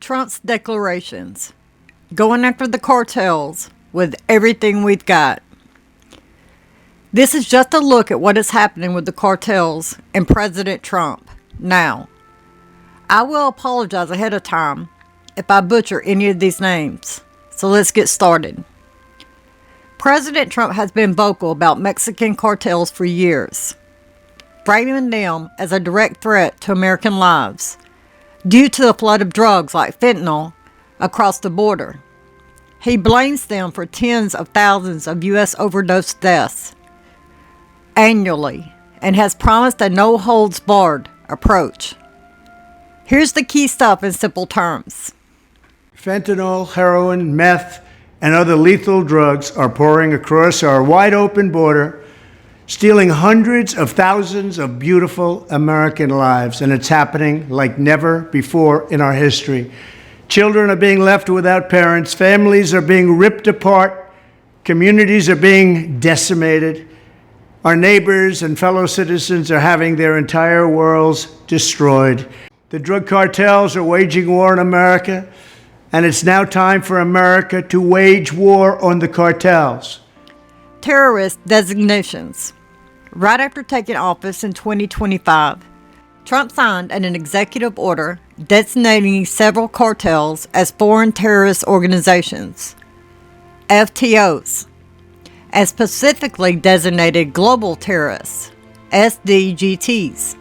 Trump's declarations, going after the cartels with everything we've got. This is just a look at what is happening with the cartels and President Trump now. I will apologize ahead of time if I butcher any of these names, so let's get started. President Trump has been vocal about Mexican cartels for years, framing them as a direct threat to American lives due to the flood of drugs like fentanyl across the border. He blames them for tens of thousands of U.S. overdose deaths annually and has promised a no-holds-barred approach. Here's the key stuff in simple terms. Fentanyl, heroin, meth, and other lethal drugs are pouring across our wide-open border, stealing hundreds of thousands of beautiful American lives, and it's happening like never before in our history. Children are being left without parents, families are being ripped apart, communities are being decimated. Our neighbors and fellow citizens are having their entire worlds destroyed. The drug cartels are waging war in America, and it's now time for America to wage war on the cartels. Terrorist designations. Right after taking office in 2025, Trump signed an executive order designating several cartels as foreign terrorist organizations, FTOs, and specifically designated global terrorists, SDGTs.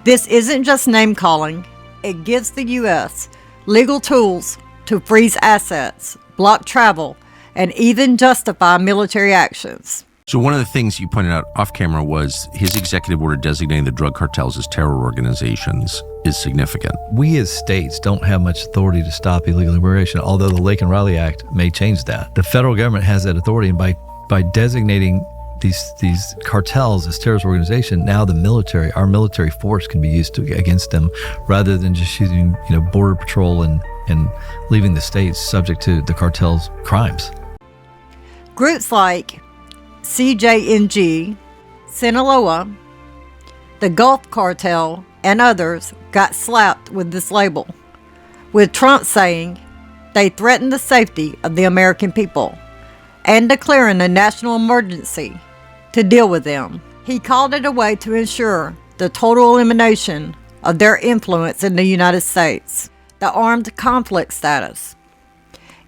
This isn't just name-calling, it gives the U.S. legal tools to freeze assets, block travel, and even justify military actions. So one of the things you pointed out off camera was his executive order designating the drug cartels as terror organizations is significant. We as states don't have much authority to stop illegal immigration, although the Lake and Riley Act may change that. The federal government has that authority, and by designating these cartels as terrorist organization, now the military, our military force, can be used against them rather than just using border patrol and leaving the states subject to the cartels' crimes. Groups like CJNG, Sinaloa, the Gulf Cartel, and others got slapped with this label, with Trump saying they threaten the safety of the American people and declaring a national emergency to deal with them. He called it a way to ensure the total elimination of their influence in the United States, the armed conflict status.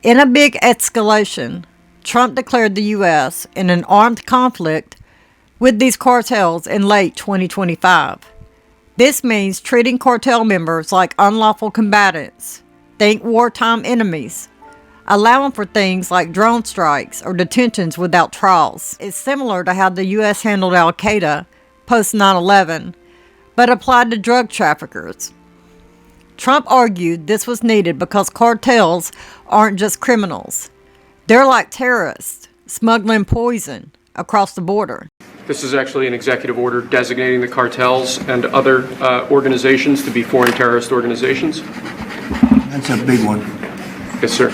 In a big escalation, Trump declared the U.S. in an armed conflict with these cartels in late 2025. This means treating cartel members like unlawful combatants, think wartime enemies, allowing for things like drone strikes or detentions without trials. It's similar to how the U.S. handled Al-Qaeda post 9/11, but applied to drug traffickers. Trump argued this was needed because cartels aren't just criminals. They're like terrorists, smuggling poison across the border. This is actually an executive order designating the cartels and other organizations to be foreign terrorist organizations. That's a big one. Yes, sir.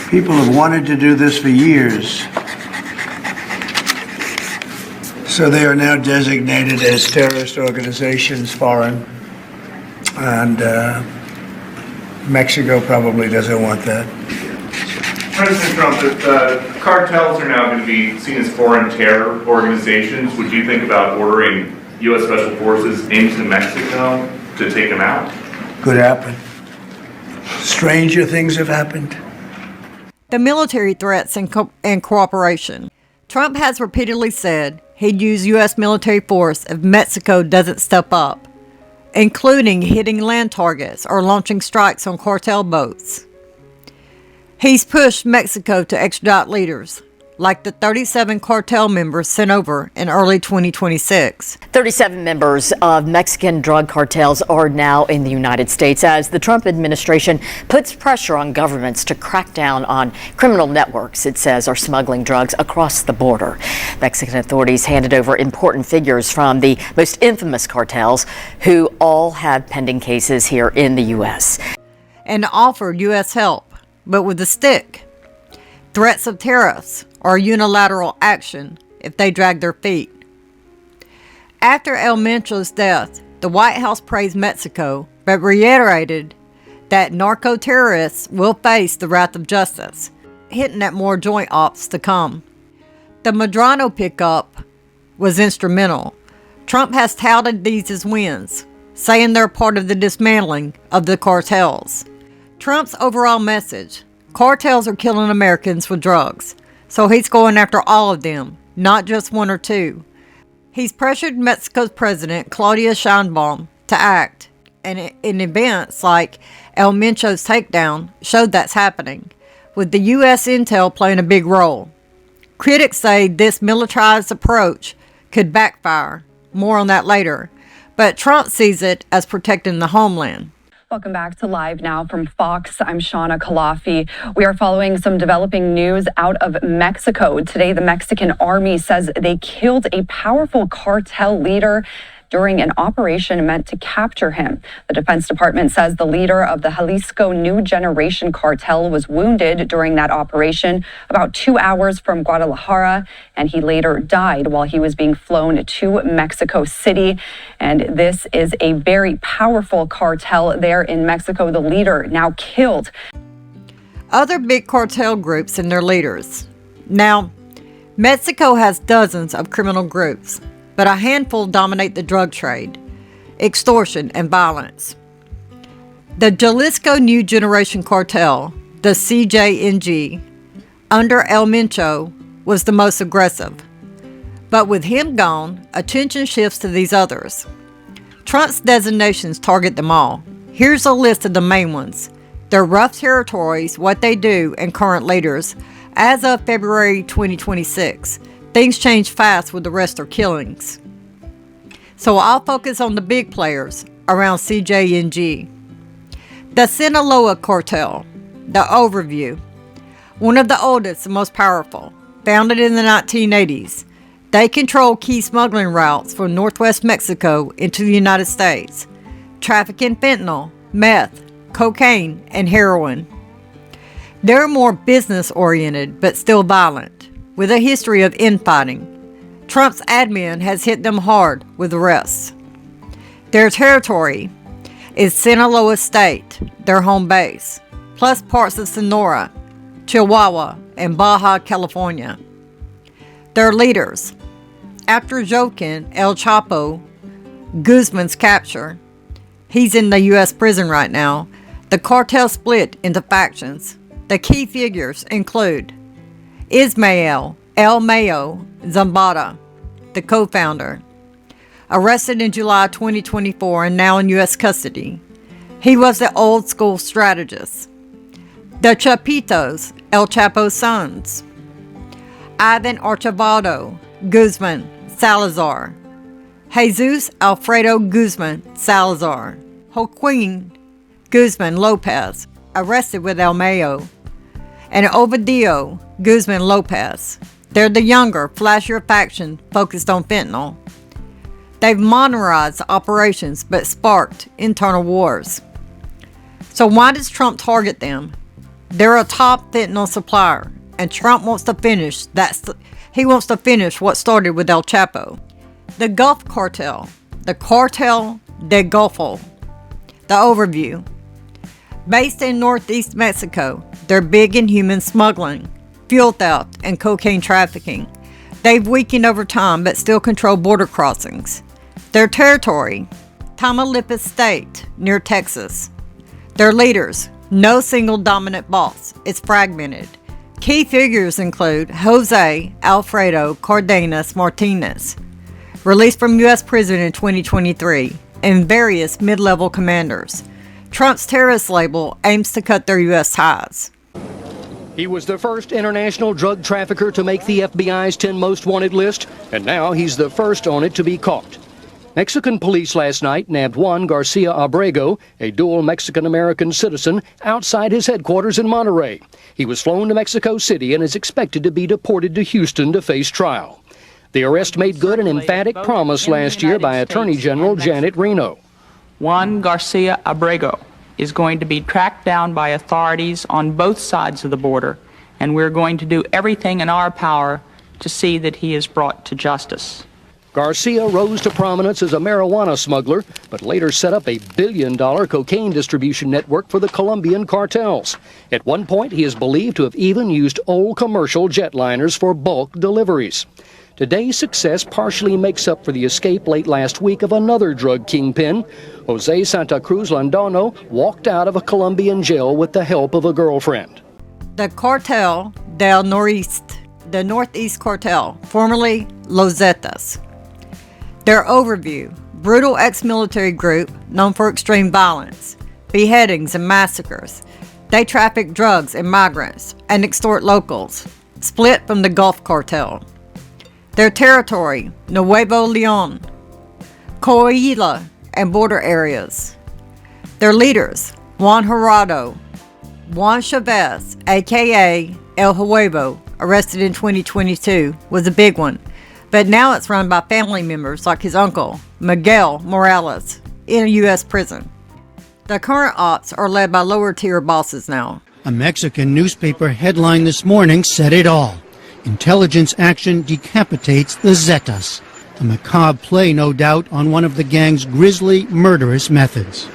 People have wanted to do this for years. So they are now designated as terrorist organizations, foreign, and Mexico probably doesn't want that. President Trump, if the cartels are now going to be seen as foreign terror organizations, would you think about ordering U.S. Special Forces into Mexico to take them out? Could happen. Stranger things have happened. The military threats and cooperation. Trump has repeatedly said he'd use U.S. military force if Mexico doesn't step up, including hitting land targets or launching strikes on cartel boats. He's pushed Mexico to extradite leaders, like the 37 cartel members sent over in early 2026. 37 members of Mexican drug cartels are now in the United States as the Trump administration puts pressure on governments to crack down on criminal networks it says are smuggling drugs across the border. Mexican authorities handed over important figures from the most infamous cartels, who all have pending cases here in the U.S. And offered U.S. help, but with a stick. Threats of tariffs or unilateral action if they drag their feet. After El Mencho's death, the White House praised Mexico, but reiterated that narco-terrorists will face the wrath of justice, hinting at more joint ops to come. The Medrano pickup was instrumental. Trump has touted these as wins, saying they're part of the dismantling of the cartels. Trump's overall message: cartels are killing Americans with drugs, so he's going after all of them, not just one or two. He's pressured Mexico's president, Claudia Sheinbaum, to act, and in events like El Mencho's takedown showed that's happening, with the U.S. intel playing a big role. Critics say this militarized approach could backfire. More on that later. But Trump sees it as protecting the homeland. Welcome back to Live Now from Fox. I'm Shauna Kalafi. We are following some developing news out of Mexico. Today, the Mexican army says they killed a powerful cartel leader during an operation meant to capture him. The Defense Department says the leader of the Jalisco New Generation Cartel was wounded during that operation about 2 hours from Guadalajara, and he later died while he was being flown to Mexico City. And this is a very powerful cartel there in Mexico. The leader now killed. Other big cartel groups and their leaders. Now, Mexico has dozens of criminal groups, but a handful dominate the drug trade, extortion, and violence. The Jalisco New Generation Cartel, the CJNG, under El Mencho, was the most aggressive. But with him gone, attention shifts to these others. Trump's designations target them all. Here's a list of the main ones: their rough territories, what they do, and current leaders. As of February 2026, things change fast with arrests or killings. So I'll focus on the big players around CJNG. The Sinaloa Cartel, the overview. One of the oldest and most powerful, founded in the 1980s. They control key smuggling routes from northwest Mexico into the United States, trafficking fentanyl, meth, cocaine, and heroin. They're more business-oriented but still violent, with a history of infighting. Trump's admin has hit them hard with arrests. Their territory is Sinaloa State, their home base, plus parts of Sonora, Chihuahua, and Baja California. Their leaders: after Joaquin El Chapo Guzman's capture, he's in the U.S. prison right now, the cartel split into factions. The key figures include Ismael El Mayo Zambada, the co-founder, arrested in July 2024 and now in U.S. custody. He was the old school strategist. The Chapitos, El Chapo's sons, Ivan Archibald Guzman Salazar, Jesus Alfredo Guzman Salazar, Joaquin Guzman Lopez, arrested with El Mayo, and Ovidio Guzman Lopez. They're the younger, flashier faction focused on fentanyl. They've modernized operations but sparked internal wars. So why does Trump target them? They're a top fentanyl supplier, and Trump wants to finish what started with El Chapo. The Gulf Cartel, the Cartel del Golfo. The overview: based in northeast Mexico, they're big in human smuggling, fuel theft, and cocaine trafficking. They've weakened over time but still control border crossings. Their territory: Tamaulipas State, near Texas. Their leaders: no single dominant boss, it's fragmented. Key figures include Jose Alfredo Cardenas Martinez, released from U.S. prison in 2023, and various mid-level commanders. Trump's terrorist label aims to cut their U.S. ties. He was the first international drug trafficker to make the FBI's 10 most wanted list, and now he's the first on it to be caught. Mexican police last night nabbed Juan Garcia Abrego, a dual Mexican-American citizen, outside his headquarters in Monterrey. He was flown to Mexico City and is expected to be deported to Houston to face trial. The arrest made good an emphatic promise last year by Attorney General Janet Reno. Juan Garcia Abrego is going to be tracked down by authorities on both sides of the border, and we're going to do everything in our power to see that he is brought to justice. Garcia rose to prominence as a marijuana smuggler, but later set up a billion-dollar cocaine distribution network for the Colombian cartels. At one point, he is believed to have even used old commercial jetliners for bulk deliveries. Today's success partially makes up for the escape late last week of another drug kingpin. Jose Santa Cruz Landano walked out of a Colombian jail with the help of a girlfriend. The Cartel del Noreste, the Northeast Cartel, formerly Los Zetas. Their overview: brutal ex-military group known for extreme violence, beheadings and massacres. They traffic drugs and migrants and extort locals, split from the Gulf Cartel. Their territory: Nuevo Leon, Coahuila, and border areas. Their leaders: Juan Gerardo, Juan Chavez, aka El Huevo, arrested in 2022, was a big one, but now it's run by family members like his uncle, Miguel Morales, in a U.S. prison. The current ops are led by lower tier bosses now. A Mexican newspaper headline this morning said it all. Intelligence action decapitates the Zetas. A macabre play, no doubt, on one of the gang's grisly, murderous methods.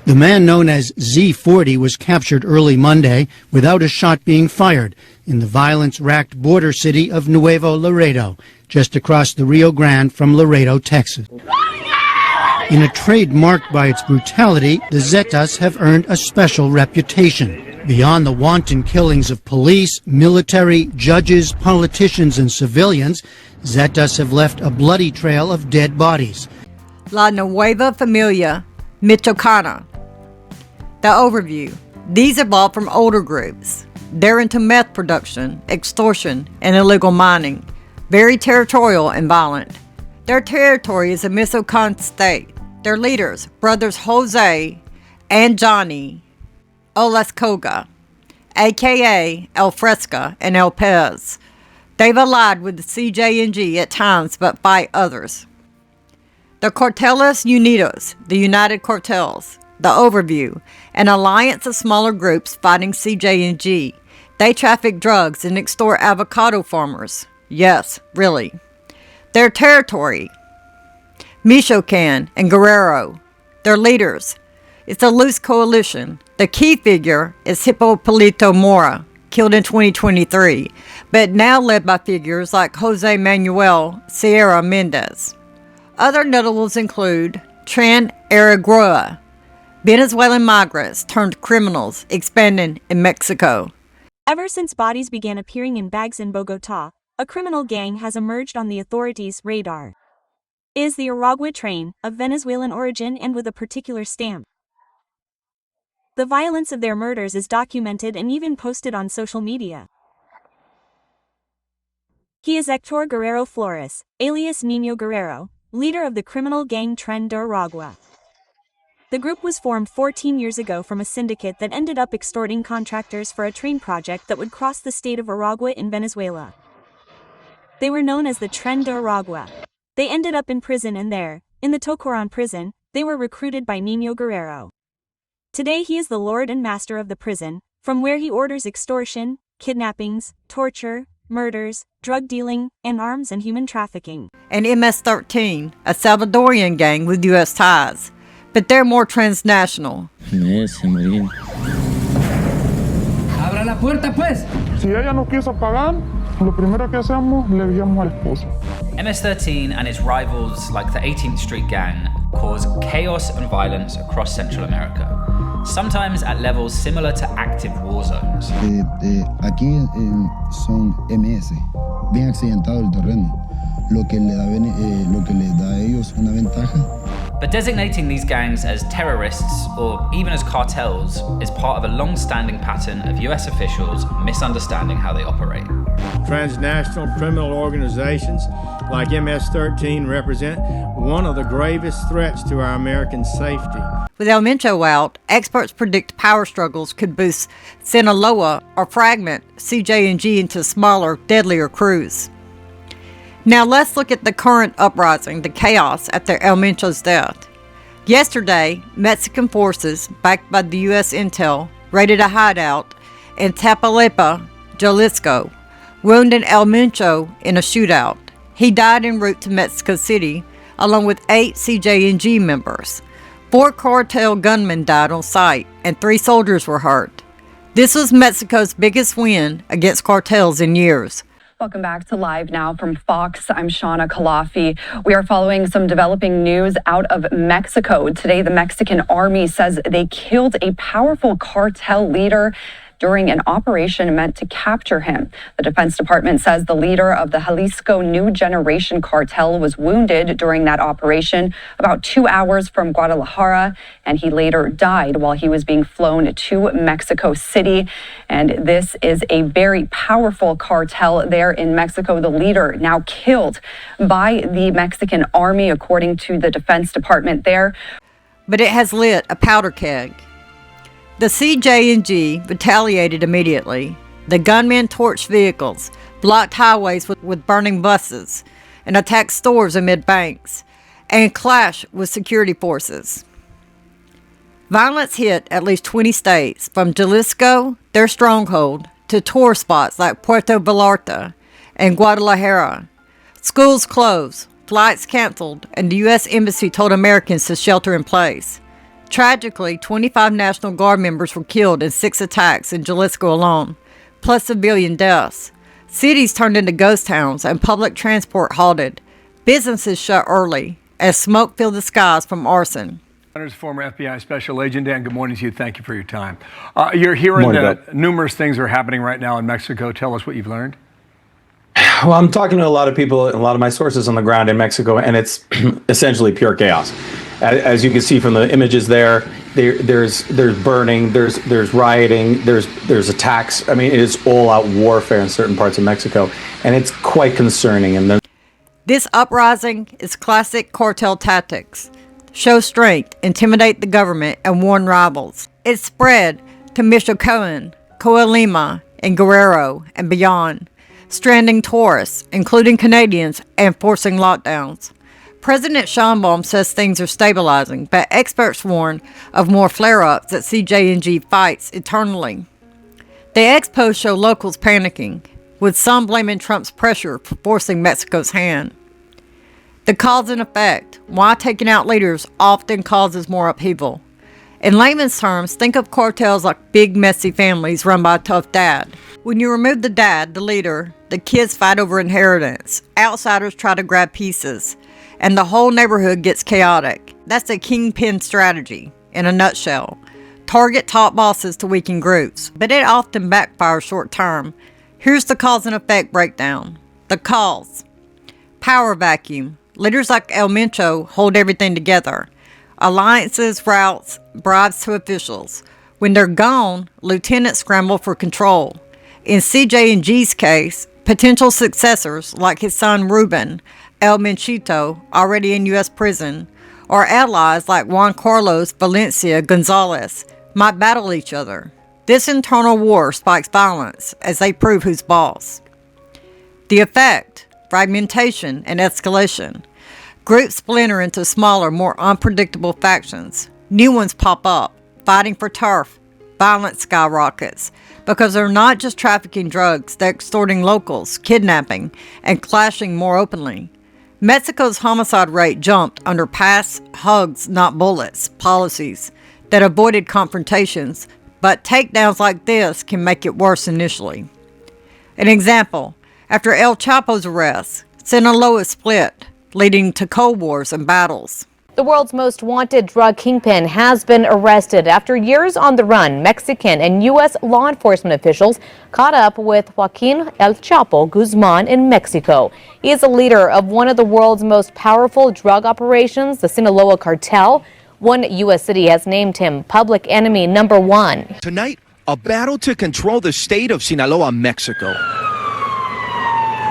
The man known as Z40 was captured early Monday without a shot being fired in the violence-racked border city of Nuevo Laredo, just across the Rio Grande from Laredo, Texas. In a trade marked by its brutality, the Zetas have earned a special reputation. Beyond the wanton killings of police, military, judges, politicians, and civilians, Zetas have left a bloody trail of dead bodies. La Nueva Familia Michoacana. The overview: these evolved from older groups. They're into meth production, extortion, and illegal mining. Very territorial and violent. Their territory is a Michoacan state. Their leaders: brothers Jose and Johnny Olascoga, aka El Fresca and El Pez. They've allied with the CJNG at times but fight others. The Carteles Unidos, the United Cartels. The overview: an alliance of smaller groups fighting CJNG. They traffic drugs and extort avocado farmers. Yes, really. Their territory: Michoacan and Guerrero. Their leaders: it's a loose coalition. The key figure is Hipólito Mora, killed in 2023, but now led by figures like Jose Manuel Sierra Mendez. Other notables include Tran Aragua, Venezuelan migrants turned criminals expanding in Mexico. Ever since bodies began appearing in bags in Bogotá, a criminal gang has emerged on the authorities' radar. It is the Aragua train, of Venezuelan origin and with a particular stamp. The violence of their murders is documented and even posted on social media. He is Héctor Guerrero Flores, alias Niño Guerrero, leader of the criminal gang Tren de Aragua. The group was formed 14 years ago from a syndicate that ended up extorting contractors for a train project that would cross the state of Aragua in Venezuela. They were known as the Tren de Aragua. They ended up in prison, and there, in the Tocoron prison, they were recruited by Niño Guerrero. Today he is the lord and master of the prison, from where he orders extortion, kidnappings, torture, murders, drug dealing, and arms and human trafficking. And MS-13, a Salvadorian gang with U.S. ties, but they're more transnational. Abra la puerta, pues. Si ella no quiso pagar, lo primero que hacemos, le enviamos al esposo. MS-13 and its rivals like the 18th Street Gang cause chaos and violence across Central America, sometimes at levels similar to active war zones. Aquí son MS, bien accidentado el terreno, lo que le da a ellos una ventaja. But designating these gangs as terrorists or even as cartels is part of a long-standing pattern of US officials misunderstanding how they operate. Transnational criminal organizations like MS-13 represent one of the gravest threats to our American safety. With El Mencho out, experts predict power struggles could boost Sinaloa or fragment CJNG into smaller, deadlier crews. Now let's look at the current uprising, the chaos after El Mencho's death. Yesterday, Mexican forces, backed by the U.S. intel, raided a hideout in Tapalapa, Jalisco, wounding El Mencho in a shootout. He died en route to Mexico City, along with 8 CJNG members. 4 cartel gunmen died on site, and 3 soldiers were hurt. This was Mexico's biggest win against cartels in years. Welcome back to Live Now from Fox. I'm Shauna Kalafi. We are following some developing news out of Mexico. Today, the Mexican army says they killed a powerful cartel leader during an operation meant to capture him. The Defense Department says the leader of the Jalisco New Generation Cartel was wounded during that operation about 2 hours from Guadalajara, and he later died while he was being flown to Mexico City. And this is a very powerful cartel there in Mexico. The leader now killed by the Mexican army, according to the Defense Department there. But it has lit a powder keg. The CJNG retaliated immediately. The gunmen torched vehicles, blocked highways with burning buses, and attacked stores amid banks, and clashed with security forces. Violence hit at least 20 states, from Jalisco, their stronghold, to tourist spots like Puerto Vallarta and Guadalajara. Schools closed, flights canceled, and the U.S. Embassy told Americans to shelter in place. Tragically, 25 National Guard members were killed in 6 attacks in Jalisco alone, plus civilian deaths. Cities turned into ghost towns and public transport halted. Businesses shut early as smoke filled the skies from arson. Former FBI Special Agent Dan, good morning to you. Thank you for your time. You're hearing that numerous things are happening right now in Mexico. Tell us what you've learned. Well, I'm talking to a lot of people, a lot of my sources on the ground in Mexico, and it's essentially pure chaos. As you can see from the images there's burning, there's rioting, there's attacks. I mean, it is all-out warfare in certain parts of Mexico, and it's quite concerning. And this uprising is classic cartel tactics. Show strength, intimidate the government, and warn rivals. It spread to Michoacan, Colima, and Guerrero, and beyond, stranding tourists, including Canadians, and forcing lockdowns. President Sheinbaum says things are stabilizing, but experts warn of more flare-ups that CJNG fights eternally. The expos show locals panicking, with some blaming Trump's pressure for forcing Mexico's hand. The cause and effect, why taking out leaders often causes more upheaval. In layman's terms, think of cartels like big, messy families run by a tough dad. When you remove the dad, the leader, the kids fight over inheritance, outsiders try to grab pieces, and the whole neighborhood gets chaotic. That's a kingpin strategy, in a nutshell. Target top bosses to weaken groups, but it often backfires short term. Here's the cause and effect breakdown. The cause. Power vacuum. Leaders like El Mencho hold everything together. Alliances, routes, bribes to officials. When they're gone, lieutenants scramble for control. In CJNG's case, potential successors like his son Ruben, El Menchito, already in U.S. prison, or allies like Juan Carlos Valencia Gonzalez, might battle each other. This internal war spikes violence as they prove who's boss. The effect, fragmentation and escalation. Groups splinter into smaller, more unpredictable factions. New ones pop up, fighting for turf. Violence skyrockets because they're not just trafficking drugs, they're extorting locals, kidnapping, and clashing more openly. Mexico's homicide rate jumped under pass hugs, not bullets, policies that avoided confrontations, but takedowns like this can make it worse initially. An example, after El Chapo's arrest, Sinaloa split, leading to cold wars and battles. The world's most wanted drug kingpin has been arrested after years on the run. Mexican and U.S. law enforcement officials caught up with Joaquin El Chapo Guzman in Mexico. He is a leader of one of the world's most powerful drug operations, the Sinaloa Cartel. One U.S. city has named him public enemy number 1. Tonight, a battle to control the state of Sinaloa, Mexico.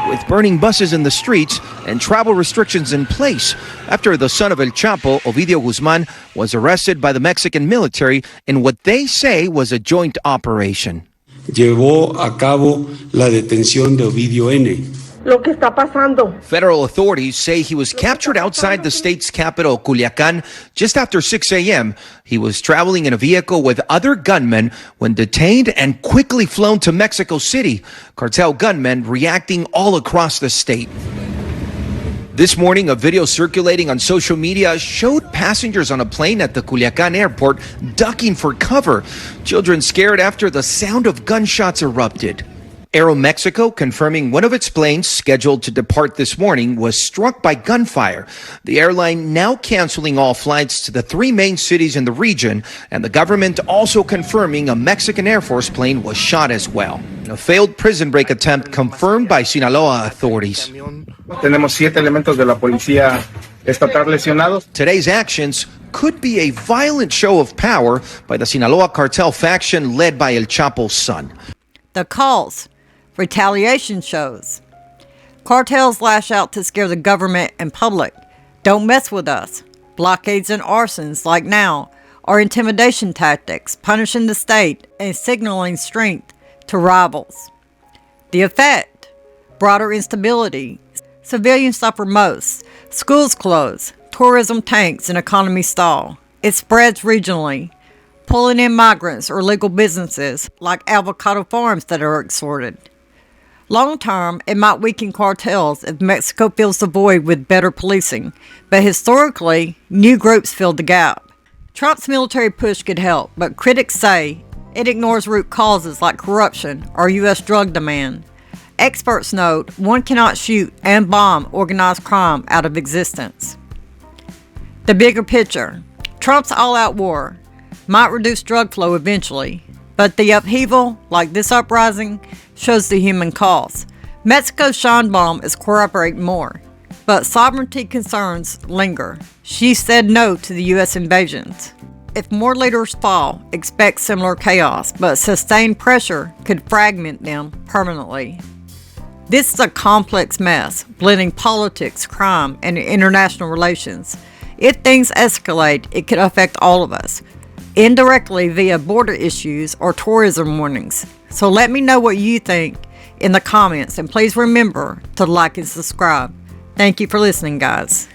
With burning buses in the streets and travel restrictions in place after the son of El Chapo, Ovidio Guzman, was arrested by the Mexican military in what they say was a joint operation. Llevó a cabo la detención de Ovidio N. Lo que está pasando. Federal authorities say he was captured outside the state's capital, Culiacan, just after 6 a.m. He was traveling in a vehicle with other gunmen when detained and quickly flown to Mexico City. Cartel gunmen reacting all across the state. This morning, a video circulating on social media showed passengers on a plane at the Culiacan airport ducking for cover. Children scared after the sound of gunshots erupted. Aeromexico confirming one of its planes scheduled to depart this morning was struck by gunfire. The airline now canceling all flights to the 3 main cities in the region, and the government also confirming a Mexican Air Force plane was shot as well. A failed prison break attempt confirmed by Sinaloa authorities. Tenemos 7 elementos de la policía estatal lesionados. Today's actions could be a violent show of power by the Sinaloa cartel faction led by El Chapo's son. The calls. Retaliation shows. Cartels lash out to scare the government and public. Don't mess with us. Blockades and arsons, like now, are intimidation tactics, punishing the state and signaling strength to rivals. The effect. Broader instability. Civilians suffer most. Schools close. Tourism tanks and economy stall. It spreads regionally, pulling in migrants or legal businesses like avocado farms that are extorted. Long term, it might weaken cartels if Mexico fills the void with better policing, but historically, new groups filled the gap. Trump's military push could help, but critics say it ignores root causes like corruption or U.S. drug demand. Experts note one cannot shoot and bomb organized crime out of existence. The bigger picture. Trump's all-out war might reduce drug flow eventually, but the upheaval, like this uprising, shows the human cost. Mexico's Sheinbaum is cooperating more, but sovereignty concerns linger. She said no to the U.S. invasions. If more leaders fall, expect similar chaos, but sustained pressure could fragment them permanently. This is a complex mess, blending politics, crime, and international relations. If things escalate, it could affect all of us, indirectly via border issues or tourism warnings. So let me know what you think in the comments, and please remember to like and subscribe. Thank you for listening, guys.